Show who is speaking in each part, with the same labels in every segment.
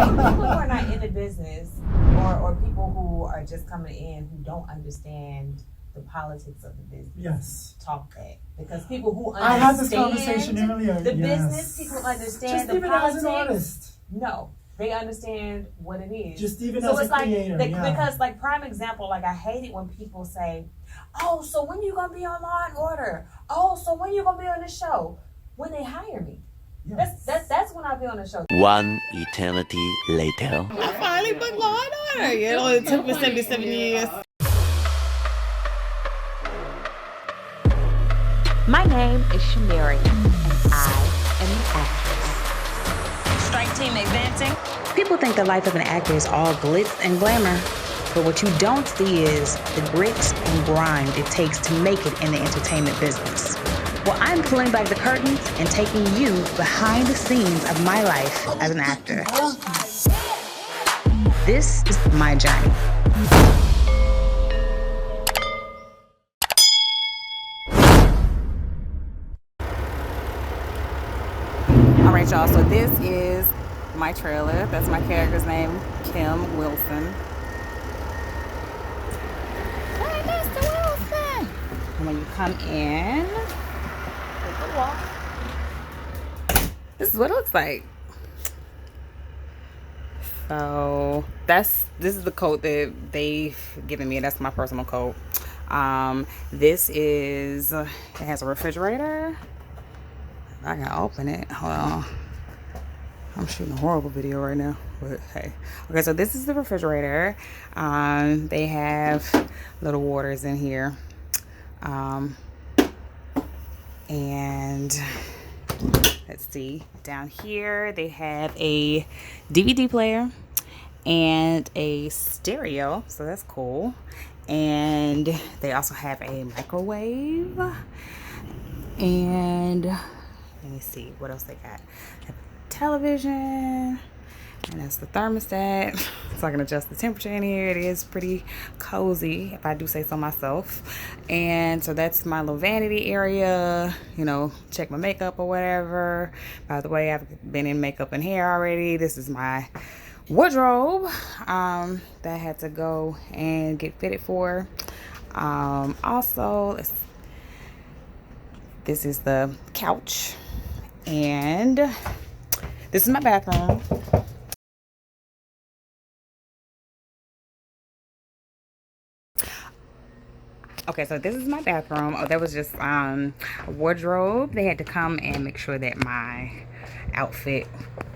Speaker 1: people who are not in the business, or people who are just coming in who don't understand the politics of the business.
Speaker 2: Yes.
Speaker 1: Talk that, because people who understand
Speaker 2: I had this conversation earlier.
Speaker 1: the business, people understand
Speaker 2: just
Speaker 1: the
Speaker 2: even
Speaker 1: politics.
Speaker 2: as an artist.
Speaker 1: No, they understand what it is.
Speaker 2: Just even
Speaker 1: so
Speaker 2: as
Speaker 1: it's
Speaker 2: a
Speaker 1: like
Speaker 2: creator,
Speaker 1: because like prime example, like I hate it when people say, "Oh, so when you gonna be on Law and Order? Oh, so when you gonna be on the show?" When they hire me.
Speaker 2: Yes.
Speaker 1: That's when I'll be on the show.
Speaker 3: One eternity later.
Speaker 4: I finally booked Law and Order. You know, it took me 77 years.
Speaker 1: My name is Shumerria, and I am an actress. Strike team advancing. People think the life of an actor is all glitz and glamour, but what you don't see is the grit and grind it takes to make it in the entertainment business. Well, I'm pulling back the curtains and taking you behind the scenes of my life as an actor. This is my journey.
Speaker 4: All right, y'all, so this is my trailer. That's my character's name, Kim Wilson. Hey, Mr. Wilson! And when you come in, take a walk. This is what it looks like. So this is the coat that they've given me. That's my personal coat. This is, it has a refrigerator. I can open it. Hold on. I'm shooting a horrible video right now, but hey. Okay, so this is the refrigerator. They have little waters in here. And let's see, down here they have a DVD player and a stereo, so that's cool. And they also have a microwave. And let me see what else they got. They have a television, and that's the thermostat, so I can adjust the temperature in here. It is pretty cozy, if I do say so myself. And so that's my little vanity area, you know, check my makeup or whatever. By the way, I've been in makeup and hair already. This is my wardrobe that I had to go and get fitted for. Also, this is the couch, and this is my bathroom. Okay, so this is my bathroom. Oh, that was just a wardrobe. They had to come and make sure that my outfit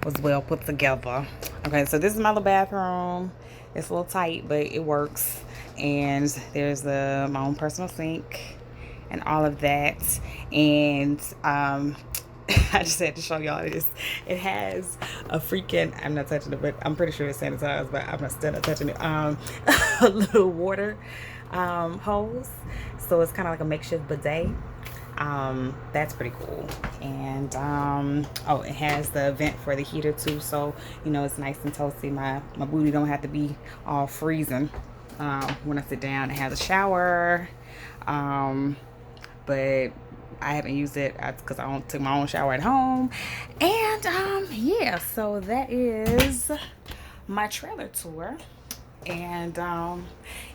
Speaker 4: was well put together. Okay, so this is my little bathroom. It's a little tight, but it works. And there's my own personal sink and all of that. And I just had to show y'all this. It has a freaking, I'm not touching it, but I'm pretty sure it's sanitized, but I'm still not touching it. A little water hose. So it's kind of like a makeshift bidet. That's pretty cool. And oh, it has the vent for the heater too, so you know it's nice and toasty. My booty don't have to be all freezing when I sit down. It has a shower, but I haven't used it because I don't took my own shower at home. And yeah, so that is my trailer tour. And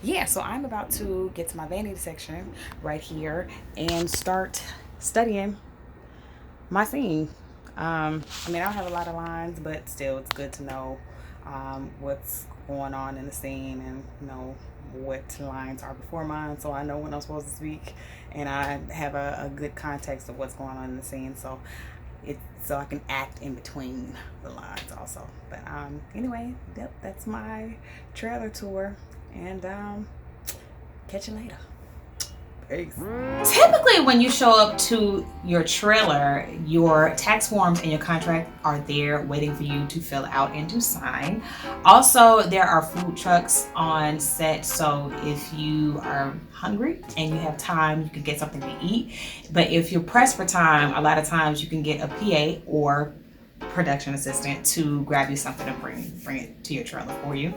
Speaker 4: yeah, so I'm about to get to my vanity section right here and start studying my scene. I mean, I don't have a lot of lines, but still it's good to know what's going on in the scene and know what lines are before mine, so I know when I'm supposed to speak, and I have a good context of what's going on in the scene, so I can act in between the lines also. But anyway, yep, that's my trailer tour, and catch you later. Peace. Typically, when you show up to your trailer, your tax forms and your contract are there waiting for you to fill out and to sign. Also, there are food trucks on set, so if you are hungry and you have time, you can get something to eat. But if you're pressed for time, a lot of times you can get a PA or production assistant to grab you something and bring it to your trailer for you.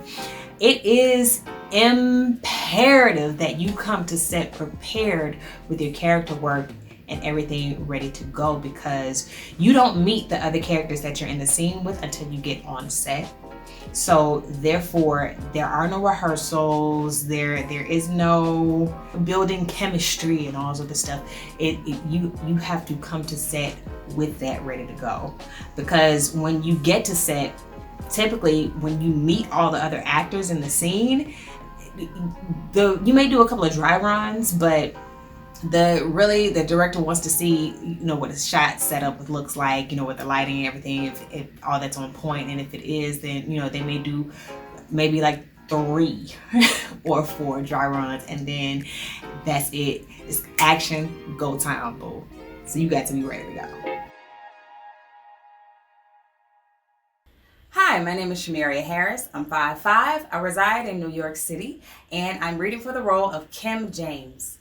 Speaker 4: It is imperative that you come to set prepared with your character work and everything ready to go, because you don't meet the other characters that you're in the scene with until you get on set. So therefore, there are no rehearsals. There is no building chemistry and all sorts of stuff. You have to come to set with that ready to go, because when you get to set, typically when you meet all the other actors in the scene, you may do a couple of dry runs, but the director wants to see, what a shot setup looks like, with the lighting and everything, if all that's on point. And if it is, then they may do maybe like 3 or 4 dry runs, and then that's it. It's action, go time, boo. So you got to be ready to go. Hi, my name is Shumerria Harris. I'm 5'5". I reside in New York City, and I'm reading for the role of Kim James.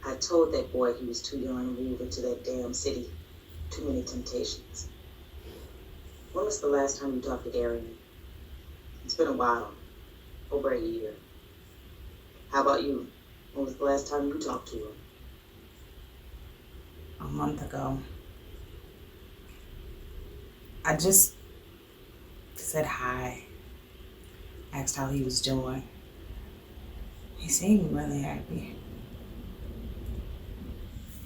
Speaker 5: I told that boy he was too young to move into that damn city. Too many temptations. When was the last time you talked to Darian? It's been a while. Over a year. How about you? When was the last time you talked to him?
Speaker 4: A month ago. I just said hi. Asked how he was doing. He seemed really happy.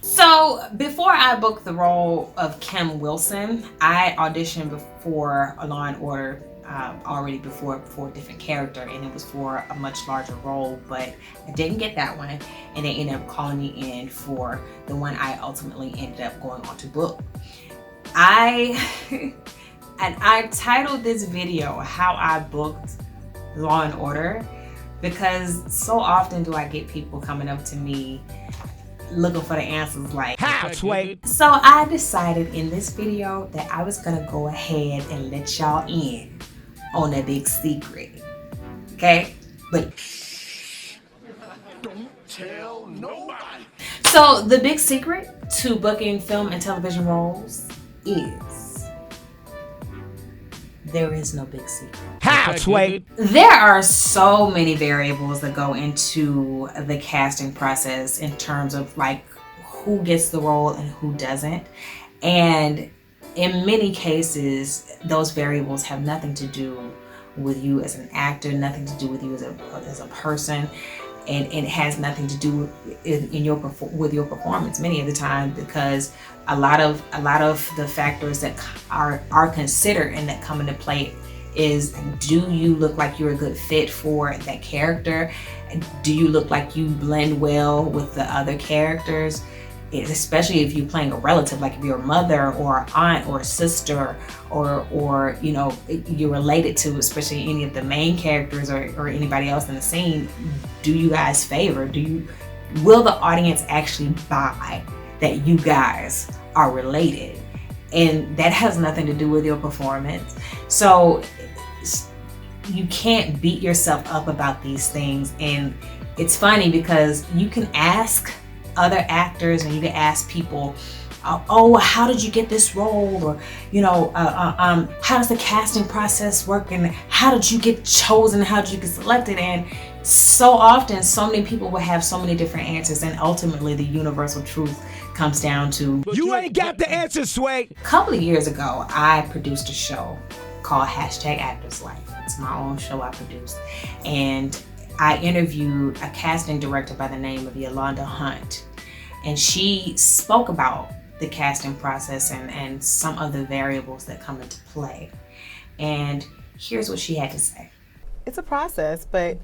Speaker 4: So before I booked the role of Kim Wilson, I auditioned for a Law and Order already before for a different character, and it was for a much larger role, but I didn't get that one, and they ended up calling me in for the one I ultimately ended up going on to book. I titled this video "How I Booked Law and Order" because so often do I get people coming up to me looking for the answers like, how, Sway? So I decided in this video that I was gonna go ahead and let y'all in on a big secret, okay? But don't tell nobody. So the big secret to booking film and television roles is there is no big secret. How, Sway? There are so many variables that go into the casting process in terms of like who gets the role and who doesn't. And in many cases, those variables have nothing to do with you as an actor, nothing to do with you as a person. And it has nothing to do with your performance many of the time, because a lot of the factors that are considered and that come into play is, do you look like you're a good fit for that character? Do you look like you blend well with the other characters? Especially if you're playing a relative, like if you're a mother or an aunt or a sister, or you're related to, especially any of the main characters or anybody else in the scene. Do you guys favor? Will the audience actually buy that you guys are related? And that has nothing to do with your performance. So you can't beat yourself up about these things. And it's funny because you can ask other actors and you can ask people, oh, how did you get this role? Or, how does the casting process work? And how did you get chosen? How did you get selected? And so often, so many people will have so many different answers. And ultimately, the universal truth comes down to, you ain't got the answer, Sway. A couple of years ago, I produced a show called #Actors Life. It's my own show I produced. And I interviewed a casting director by the name of Yolanda Hunt. And she spoke about the casting process and some of the variables that come into play. And here's what she had to say.
Speaker 6: It's a process, but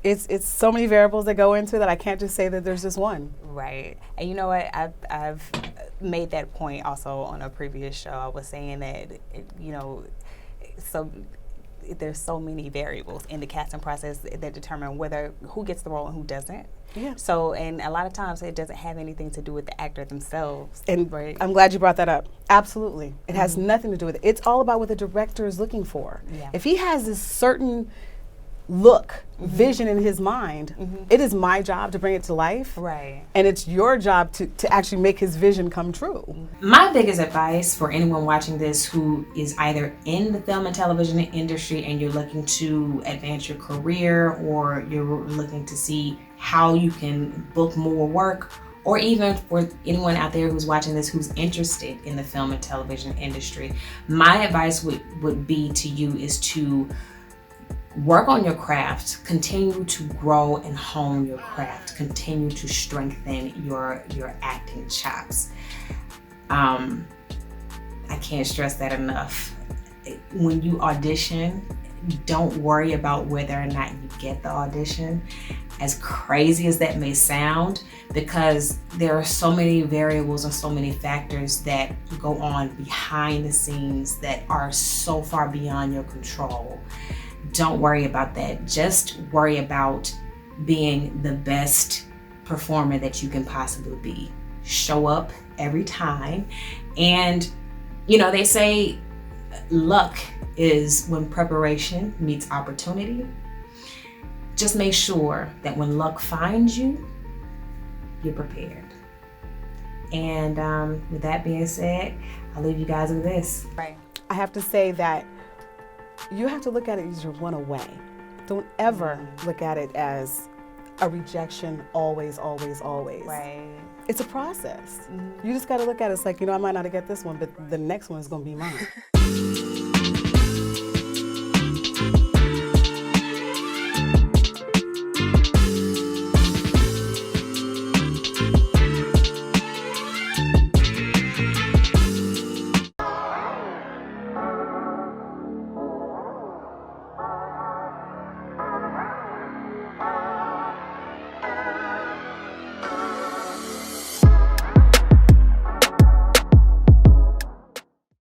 Speaker 6: it's so many variables that go into that. I can't just say that there's just one.
Speaker 4: Right. And you know what? I've made that point also on a previous show. I was saying that, so there's so many variables in the casting process that determine who gets the role and who doesn't. Yeah. So, and a lot of times it doesn't have anything to do with the actor themselves. And right?
Speaker 6: I'm glad you brought that up. Absolutely. It has nothing to do with it. It's all about what the director is looking for. Yeah. If he has this certain look, vision in his mind, it is my job to bring it to life. Right. And it's your job to actually make his vision come true.
Speaker 4: My biggest advice for anyone watching this who is either in the film and television industry and you're looking to advance your career, or you're looking to see how you can book more work,
Speaker 1: or even for anyone out there who's watching this who's interested in the film and television industry, my advice would be to you is to work on your craft, continue to grow and hone your craft, continue to strengthen your acting chops. I can't stress that enough. When you audition, don't worry about whether or not you get the audition, as crazy as that may sound, because there are so many variables and so many factors that go on behind the scenes that are so far beyond your control. Don't worry about that. Just worry about being the best performer that you can possibly be. Show up every time. And, you know, they say luck is when preparation meets opportunity. Just make sure that when luck finds you, you're prepared. And with that being said, I'll leave you guys with this.
Speaker 6: Right. I have to say that you have to look at it as you're one away. Don't ever look at it as a rejection, always, always, always.
Speaker 4: Right.
Speaker 6: It's a process. You just got to look at it as like, you know, I might not get this one, but the next one is going to be mine.